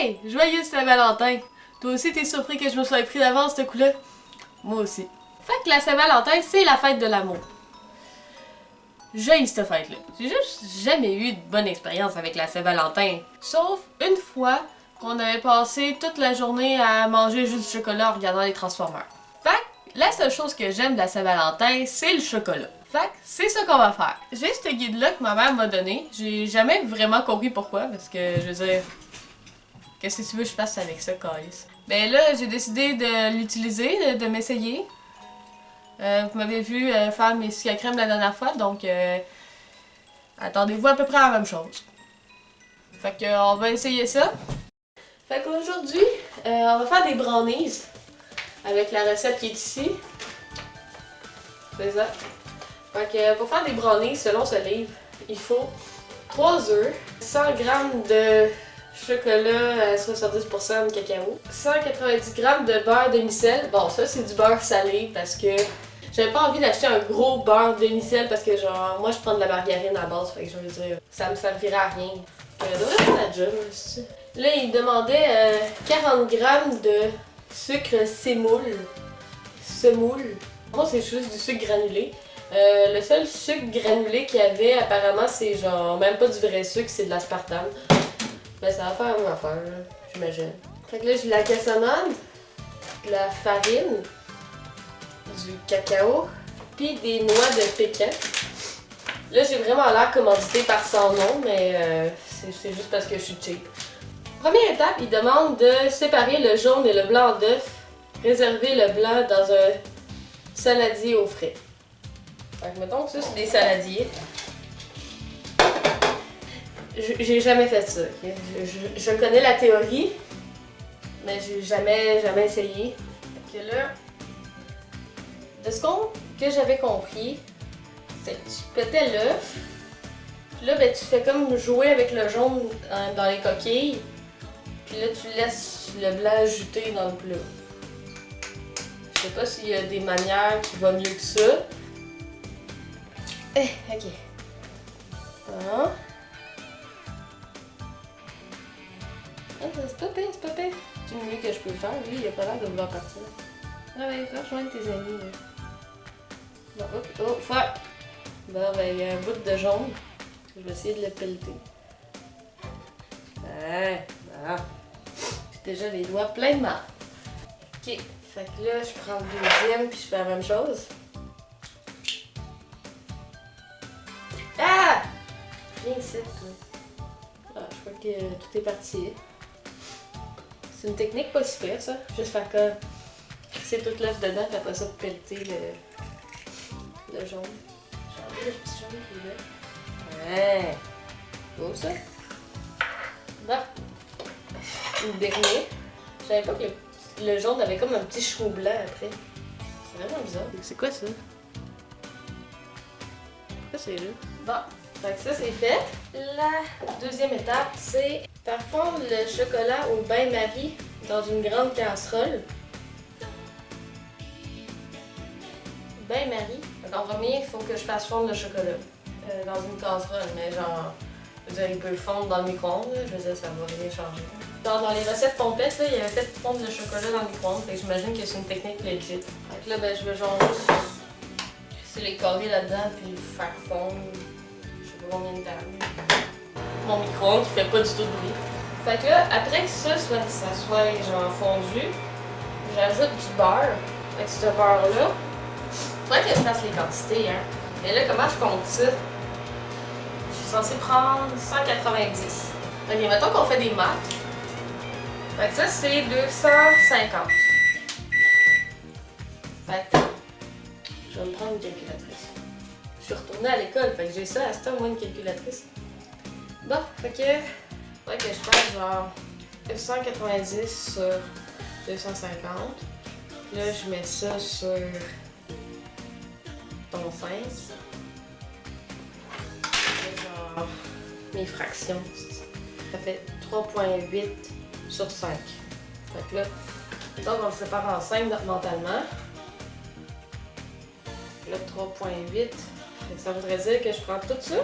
Hey! Joyeux Saint-Valentin! Toi aussi t'es surpris que je me sois pris d'avance ce coup-là? Moi aussi. Fait que la Saint-Valentin, c'est la fête de l'amour. J'haïs cette fête-là. J'ai juste jamais eu de bonne expérience avec la Saint-Valentin. Sauf une fois qu'on avait passé toute la journée à manger juste du chocolat en regardant les Transformers. Fait que la seule chose que j'aime de la Saint-Valentin, c'est le chocolat. Fait que c'est ça qu'on va faire. J'ai ce guide-là que ma mère m'a donné. J'ai jamais vraiment compris pourquoi, parce que je veux dire... Qu'est-ce que tu veux que je fasse avec ça, Calice? Ben là, j'ai décidé de l'utiliser, de m'essayer. Vous m'avez vu faire mes sucres à crème la dernière fois, donc attendez-vous à peu près à la même chose. Fait que on va essayer ça. Fait qu'aujourd'hui, on va faire des brownies avec la recette qui est ici. C'est ça. Fait que pour faire des brownies, selon ce livre, il faut 3 œufs, 100 g de chocolat à 70% de cacao, 190 g de beurre demi-sel. Bon, ça c'est du beurre salé parce que j'avais pas envie d'acheter un gros beurre demi-sel parce que genre, moi je prends de la margarine à base, fait que je veux dire, ça me servirait à rien. Ça devrait faire la job aussi. Là, il demandait 40 g de sucre sémoule. Semoule. Moi, c'est juste du sucre granulé. Le seul sucre granulé qu'il y avait, apparemment, c'est genre même pas du vrai sucre, c'est de l'aspartame. Ben, ça va faire la même affaire, j'imagine. Fait que là, j'ai la cassonade, de la farine, du cacao, puis des noix de pécan. Là, j'ai vraiment l'air commandité par son nom, mais c'est juste parce que je suis cheap. Première étape, il demande de séparer le jaune et le blanc d'œuf, réserver le blanc dans un saladier au frais. Fait que mettons que ça, c'est des saladiers. J'ai jamais fait ça. Okay? Je connais la théorie, mais j'ai jamais essayé. Fait que là, de ce que j'avais compris, c'est que tu pétais l'œuf, puis là, ben, tu fais comme jouer avec le jaune dans les coquilles, puis là, tu laisses le blanc ajouter dans le plat. Je sais pas s'il y a des manières qui vont mieux que ça. Ok. Ah. C'est pas pire, c'est pas pire. C'est mieux que je peux le faire. Lui, il a pas l'air de vouloir partir. Ah ouais, va rejoindre tes amis. Là. Bon, oh, fuck! Bon, ben, il y a un bout de jaune. Je vais essayer de le pelleter. Ah. J'ai déjà les doigts pleins de marde. Ok, fait que là, je prends le deuxième puis je fais la même chose. Ah! Viens ici, toi. Ah, je crois que tout est parti. C'est une technique pas super, ça. Juste faire comme... C'est toute l'œuf dedans, puis après ça, pelleter le jaune. J'ai envie le petit jaune qui est là. Ouais! Beau, ça. Bon. Une dernière. Je savais pas que le jaune avait comme un petit cheveu blanc après. C'est vraiment bizarre. C'est quoi ça? Pourquoi c'est là? Bon, fait que ça c'est fait. La deuxième étape, c'est faire fondre le chocolat au bain-marie dans une grande casserole. Bain-marie. En premier, il faut que je fasse fondre le chocolat dans une casserole, mais genre, je veux dire, il peut le fondre dans le micro-ondes, je veux dire, ça va rien changer. Dans les recettes pompettes, là, il avait fait fondre le chocolat dans le micro-ondes, et j'imagine que c'est une technique legit. Fait que là, ben, je vais genre juste crisser les carrés là-dedans, puis le faire fondre. Je sais pas combien de temps. Mon micro-ondes qui fait pas du tout de bruit. Fait que là, après que ça soit genre fondu, j'ajoute du beurre. Fait que ce beurre-là, faudrait que je fasse les quantités, hein. Mais là, comment je compte ça? Je suis censée prendre 190. Ok, mettons qu'on fait des maths. Fait que ça, c'est 250. Fait que je vais me prendre une calculatrice. Je suis retournée à l'école, fait que j'ai ça à ce temps, moi, une calculatrice. Bon, fait que faudrait que je fasse genre 190 sur 250. Là, je mets ça sur ton 5. Genre mes fractions. Ça fait 3,8 sur 5. Fait que là, donc on le sépare en 5 mentalement. Là, 3,8. Ça voudrait dire que je prends tout ça.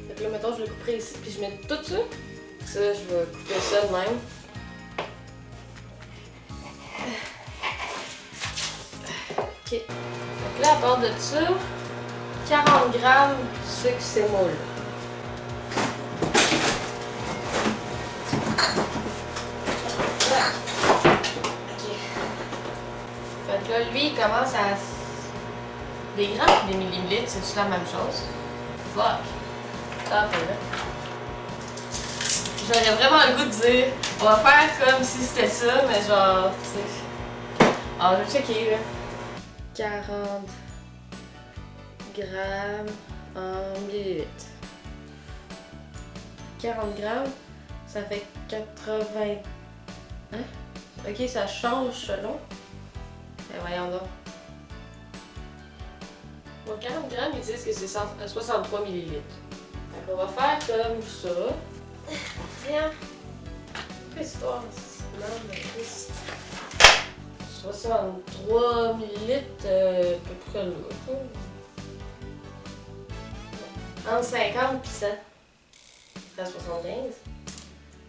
Fait que là, mettons, je le couperai ici, puis je mets tout ça. Ça, je vais couper ça de même. Ok. Donc là, à part de ça, 40 grammes de sucre sémoule. Ok. Fait que là, lui, il commence à... Des grammes ou des millilitres, c'est-tu la même chose? Fuck! Attends un peu, là. J'aurais vraiment le goût de dire, on va faire comme si c'était ça, mais genre, tu sais. Alors, je vais checker, là. 40 grammes en millilitres. 40 grammes, ça fait 80... Hein? Ok, ça change selon. Ben voyons donc. Bon, 40 grammes, ils disent que c'est 63 millilitres. Donc, on va faire comme ça. Rien. Histoire, non, mais 63 millilitres, à peu près là. Entre 50 et 100. À 75.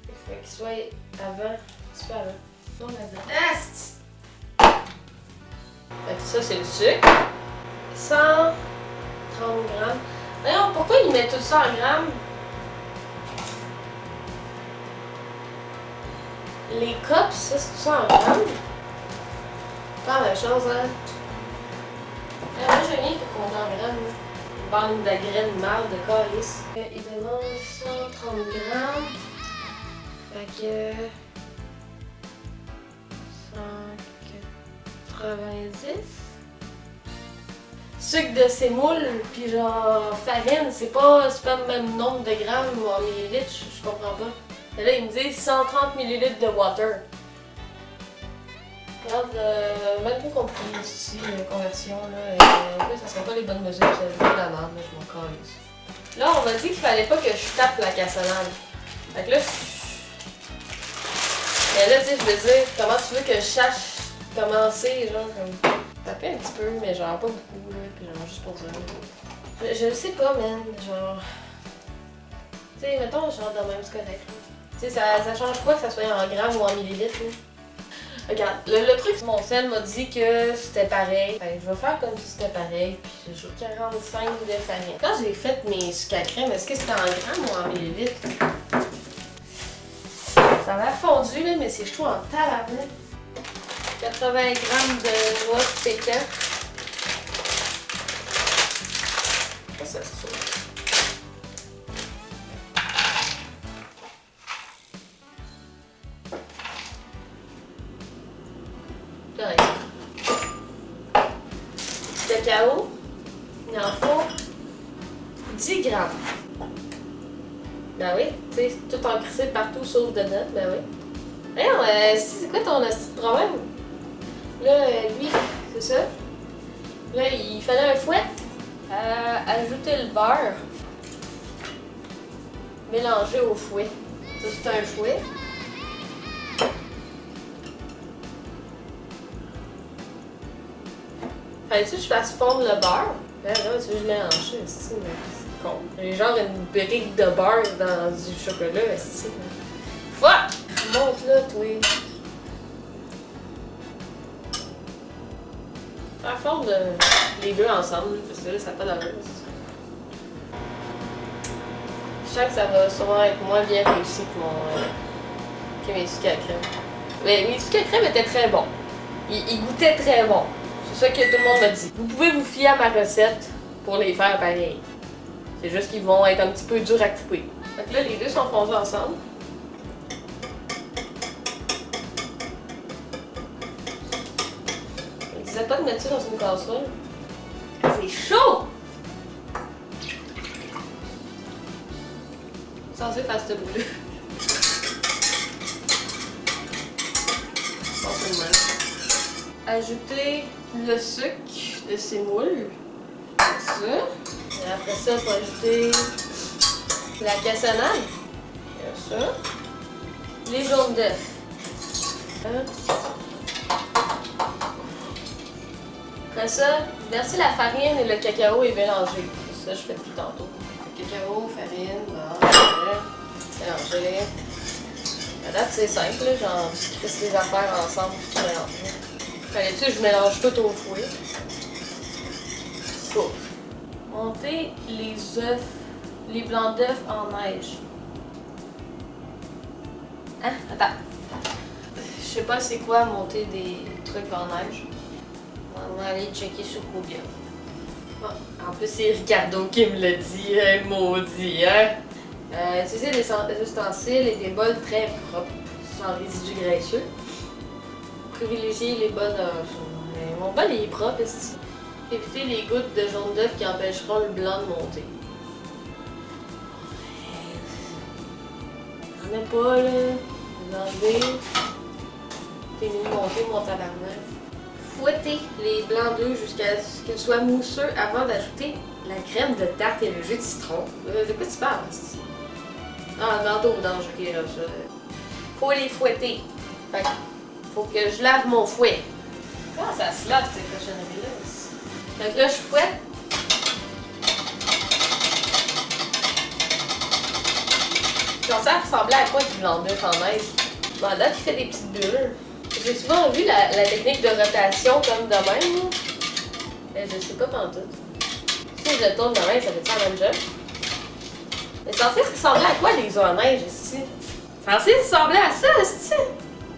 Il faut qu'il soit avant. Un petit peu avant. Non, est! Fait que ça, c'est le sucre. 130 grammes. D'ailleurs, pourquoi ils mettent tout ça en grammes? Les cups, ça, c'est tout ça en grammes. Pas la même chose, hein? Moi, j'ai rien qui compte en grammes. Bande de graines marde de calice. Il demande 130 grammes. Fait que... 190. Sucre de sémoule, puis genre farine, c'est pas le même nombre de grammes ou en millilitres, je comprends pas. Et là, ils me disent 130 millilitres de water. Regarde, même pas compris ici, la conversion, là. Ça serait pas les bonnes mesures, c'est pas de la merde, mais je m'en calisse. Là, on m'a dit qu'il fallait pas que je tape la cassonade. Fait que là, mais là, tu sais, je veux dire, comment tu veux que je sache commencer, genre, comme... Taper un petit peu, mais genre pas beaucoup, là, puis genre juste pour dire. Je le sais pas, man, genre... Tu sais, mettons, genre dans le même, c'est correct, là. Tu sais, ça change quoi que ça soit en grammes ou en millilitres, là? Regarde, le truc, mon sel m'a dit que c'était pareil. Fait que je vais faire comme si c'était pareil, puis j'ai 45 de farine. Quand j'ai fait mes sucres à crème, est-ce que c'était en grammes ou en millilitres? Ça m'a fondu, là, mais c'est chaud en tabarnak. 80 grammes de noix de pécan. Ça se trouve. Correct. Cacao, il en faut 10 grammes. Ben oui, tu sais, tout encrissé partout sauf dedans, ben oui. Voyons, c'est quoi ton petit problème? Là, lui, c'est ça. Là, il fallait un fouet. Ajouter le beurre. Mélanger au fouet. Ça, c'est un fouet. Fallait-tu que je fasse fondre le beurre? Ben là, tu veux que je mélange ça, c'est con. J'ai genre une brique de beurre dans du chocolat, c'est fuck! Monte là, toi. Faire fondre les deux ensemble, parce que là, ça n'a pas d'allure. Je sens que ça va sûrement être moins bien réussi que mes sucres à crème. Mais mes sucres à crème étaient très bons. Ils goûtaient très bon. C'est ça que tout le monde m'a dit. Vous pouvez vous fier à ma recette pour les faire pareil. C'est juste qu'ils vont être un petit peu durs à couper. Donc là, les deux sont fondus ensemble. Je ne disais pas de mettre ça dans une casserole. C'est chaud! Censé faire ce bruit-là. Ajouter le sucre de sémoule. Ça. Et après ça, il faut ajouter la cassonade. Et ça. Les jaunes d'œufs. Après ça, verser la farine et le cacao et mélanger. Ça, je fais tout tantôt. Le cacao, farine, mélanger. À date, c'est simple, là. Genre, tu crisses les affaires ensemble, puis tu mélanges. Fallait-tu que je mélange tout au fouet? Pouf. Monter les œufs, les blancs d'œufs en neige. Hein? Attends. Je sais pas c'est quoi monter des trucs en neige. On va aller checker sur Google. Bon, en plus, c'est Ricardo qui me l'a dit, hein, maudit, hein? Utiliser des ustensiles et des bols très propres, sans résidus graisseux. Privilégier les bols. Mon bol il est propre, est-ce que... Éviter les gouttes de jaune d'œuf qui empêcheront le blanc de monter. J'en ai pas, là. L'enlever. T'es mis de monter, mon tabarnak. Fouetter les blancs d'œufs jusqu'à ce qu'ils soient mousseux avant d'ajouter la crème de tarte et le jus de citron. De quoi tu parles? Ah, tantôt, ok, là, ça. Faut les fouetter. Fait que, faut que je lave mon fouet. Comment ça se lave, ces cochonneries-là? Fait que là, je fouette. Genre, ça ressemblait à quoi du blanc d'œuf en neige? Bon, à date, il fait des petites bulles. J'ai souvent vu la technique de rotation comme de même. Mais je sais pas pantoute. Si je le tourne de même, ça fait ça la même job. Mais c'est censé ressembler à quoi les œufs en neige, ici? C'est censé ressembler à ça, ici?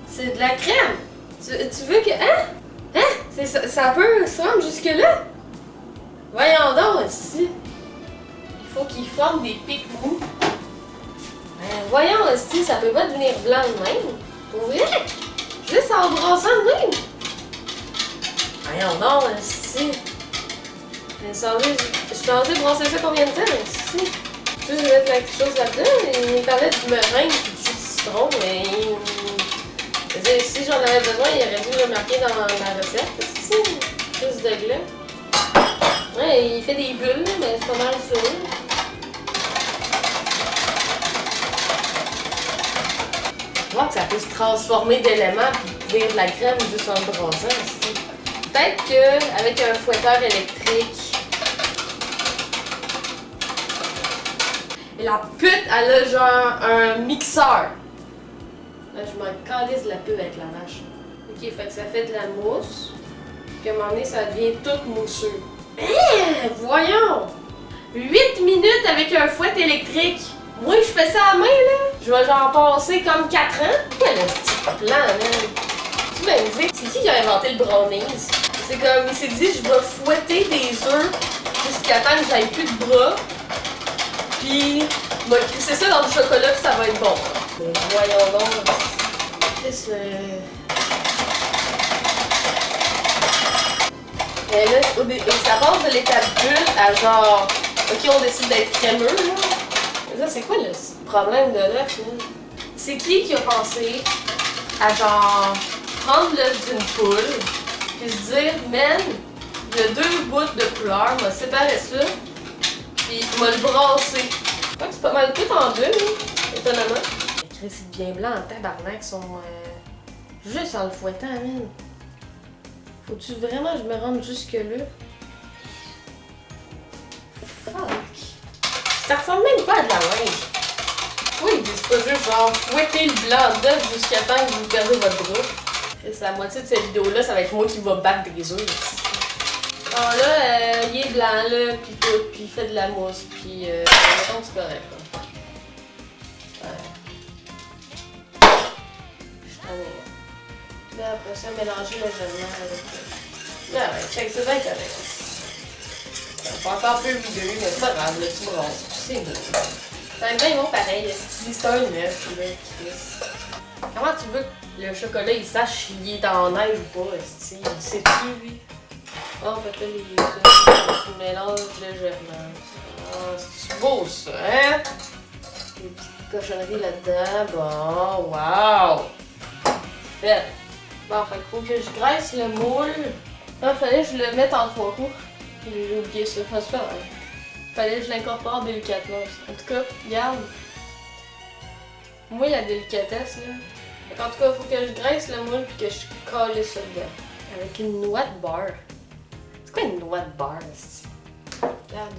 C'est de la crème. Tu veux que... Hein? Hein? Ça peut se rendre jusque-là? Voyons donc, ici. Il faut qu'il forme des pics mous. Ben, voyons, ici, ça peut pas devenir blanc de même. Pour vrai? Juste en brassant de même. Voyons donc, ici. Je suis censée brasser ça combien de temps, ici? Tu veux mettre quelque chose là-dedans? Il parlait de meringue et de jus de citron, mais... Si j'en avais besoin, il aurait dû le marquer dans la recette. C'est plus de glas. Ouais, il fait des bulles, mais c'est pas mal ça. Je vois que ça peut se transformer d'éléments et devenir de la crème juste en le brassant. Peut-être qu'avec un fouetteur électrique. Et la pute, elle a genre un mixeur. Là, je m'en calisse de la pub avec la vache. Ok, fait que ça fait de la mousse. Puis à un moment donné, ça devient tout mousseux. Voyons! 8 minutes avec un fouet électrique. Moi, je fais ça à la main, là. Je vais genre passer comme 4 ans. Quel petit plan, là. Tu vas me dire, c'est qui a inventé le brownies? C'est comme, il s'est dit, je vais fouetter des œufs jusqu'à temps que j'aille plus de bras. Puis, je vais crisser ça dans du chocolat, puis ça va être bon. Mais voyons donc. Qu'est-ce que... Mais là, ça passe de l'étape bulle à genre... Ok, on décide d'être crémeux, là. Mais ça, c'est quoi le problème de l'œuf, là? C'est qui a pensé à genre... prendre l'œuf d'une poule, puis se dire, man, il y a 2 bouts de couleur, m'a séparé ça, puis m'a le brassé. Je crois que c'est pas mal tout en deux, hein, étonnamment. Les crédits bien blancs en tabarnak sont juste en le fouettant, man. Faut-tu vraiment que je me rende jusque-là? Fuck. Ça ressemble même pas à de la neige. Oui, ils disent pas juste genre fouetter le blanc d'œuf jusqu'à temps que vous perdez votre bras. C'est la moitié de cette vidéo-là, ça va être moi qui va battre des œufs. Alors là, il est blanc, là, pis tout, pis il fait de la mousse, pis mettons que c'est correct, là. Ouais. Je t'en ai. Là, après ça, mélanger le jaune avec... Ah ouais, check, c'est bien correct. C'est encore plus vidéo, mais c'est pas grave, là, tu me ronces, c'est bon. Ça va bien bon pareil, c'est un œuf, là, Chris. Comment tu veux que le chocolat, il sache s'il est en neige ou pas, est-ce que sais-tu, lui? Oh, fait que là, tu mélanges légèrement. Ah, c'est beau, ça, hein? Des petites cochonneries là-dedans. Bon, wow! Fait. Bon, fait qu'il faut que je graisse le moule. Ah, fallait que je le mette en 3 coups. J'ai oublié ça. Ah, c'est pas vrai. Fallait que je l'incorpore délicatement. En tout cas, regarde. Moi, la délicatesse, là. En tout cas, il faut que je graisse le moule puis que je colle ça dedans. Avec une noix de beurre. C'est quoi une noix de beurre, c'ti? Regarde,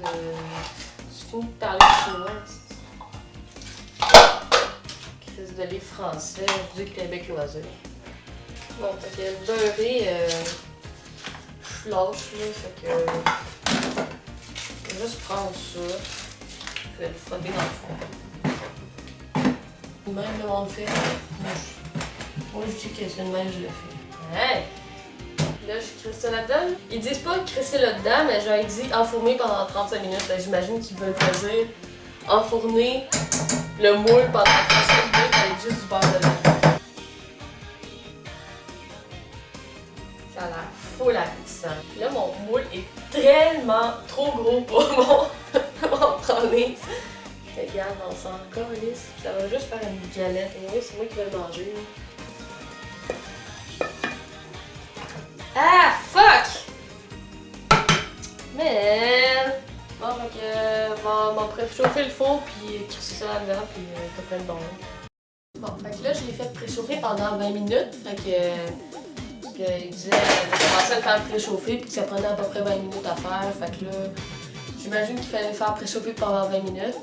tu finis de parler chinois, c'ti. Crise de livre français du Québec loisir. Bon, fait que le beurré, je lâche là, fait que je vais juste prendre ça, je vais le frotter dans le fond. Même le monde fait, moi je dis que c'est le même je le fais. Hey! Là, je crisse ça là-dedans. Ils disent pas crisser là-dedans, mais genre ils disent enfourner pendant 35 minutes. J'imagine qu'ils veulent pas dire enfourner le moule pendant 35 minutes avec juste du beurre dedans. Ça a l'air full appétissant. Là, mon moule est tellement trop gros pour mon prendre. Regarde, on s'en calisse. Ça va juste faire une galette. Et oui, c'est moi qui vais le manger. Ah, fuck! Man! Bon, fait que on va préchauffer le four, puis crisser ça là-dedans, puis t'as plein de bon. Bon, fait que là, je l'ai fait préchauffer pendant 20 minutes, fait que il disait de commencer à le faire préchauffer, puis que ça prenait à peu près 20 minutes à faire, fait que là, j'imagine qu'il fallait le faire préchauffer pendant 20 minutes.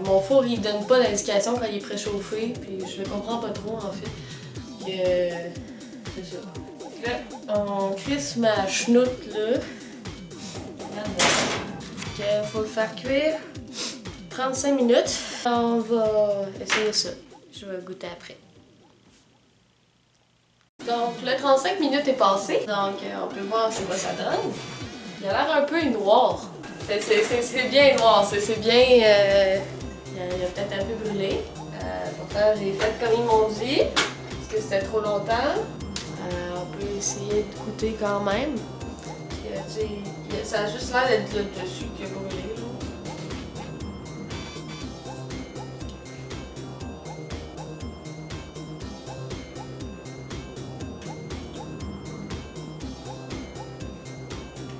Mon four, il donne pas d'indication quand il est préchauffé, puis je le comprends pas trop, en fait, que c'est ça. Là, on crisse ma chenoute là. Regarde, faut le faire cuire 35 minutes. On va essayer ça. Je vais goûter après. Donc, le 35 minutes est passé. Donc, on peut voir ce que ça donne. Il a l'air un peu noir. C'est bien noir. C'est bien. Il a peut-être un peu brûlé. Pourtant, j'ai fait comme ils m'ont dit. Parce que c'était trop longtemps. On peut essayer de goûter quand même. Ça a juste l'air d'être le dessus qui a brûlé.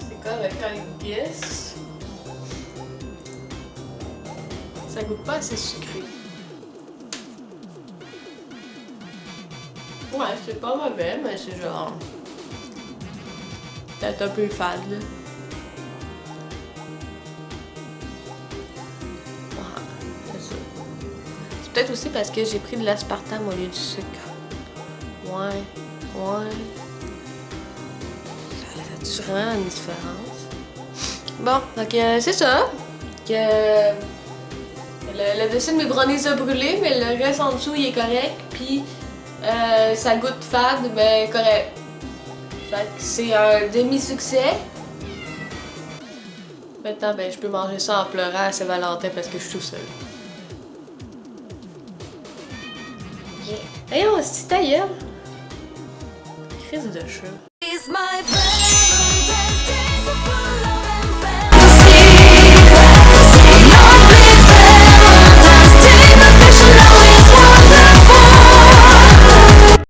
C'est correct quand il glisse. Ça goûte pas assez sucré. Ouais, c'est pas mauvais, mais c'est genre... peut-être un peu fade, là. Ah, c'est ça. C'est peut-être aussi parce que j'ai pris de l'aspartame au lieu du sucre. Ouais. Ça a vraiment une différence. Bon, donc c'est ça. Que le dessus de mes brownies a brûlé, mais le reste en dessous, il est correct. Puis ça goûte fade, mais correct. Fait que c'est un demi-succès. Maintenant, ben, je peux manger ça en pleurant à Saint-Valentin parce que je suis tout seul. Hey, on se dit ta gueule. Crise de chat.